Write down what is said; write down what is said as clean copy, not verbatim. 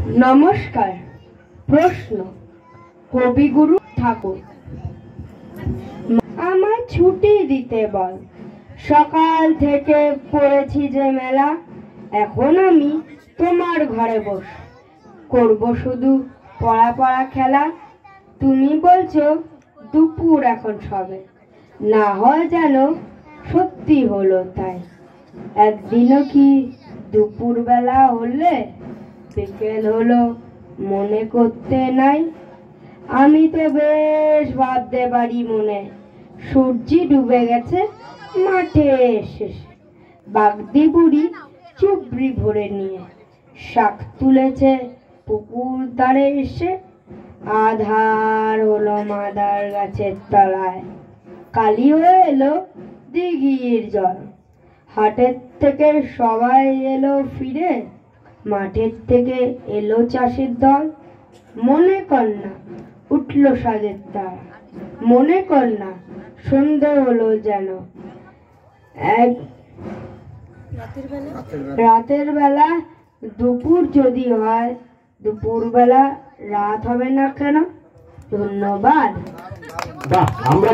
নমস্কার। প্রশ্ন, কবিগুরু ঠাকুর। আমায় ছুটি দিতে বল, সকাল থেকে পড়েছি যে মেলা। এখন আমি তোমার ঘরে বস করব শুধু পড়া পড়া খেলা। তুমি বলছো দুপুর এখন সবে, না হয় যেন সত্যি হলো তাই। একদিনও কি দুপুর বেলা হলে বিকেল হলো মনে করতে নাই। আমি তো বেশ ভাবতে পারি মনে, সূর্যি ডুবে গেছে মাঠে শেষে। বাগদি বুড়ি চুবড়ি ভরে নিয়ে শাক তুলেছে পুকুর ধারে এসে। আধার হলো মাদার গাছের তলায়, কালি হয়ে এলো দিঘির জল। হাটের থেকে সবাই এলো ফিরে, মাঠের থেকে এলো চাষের দল। মনে কর না উঠল সাজের তারা, মনে কর না সন্ধে হলো যেন। এক রাতের বেলা দুপুর যদি হয়, দুপুর বেলা রাত হবে না কেন? ধন্যবাদ। আমরা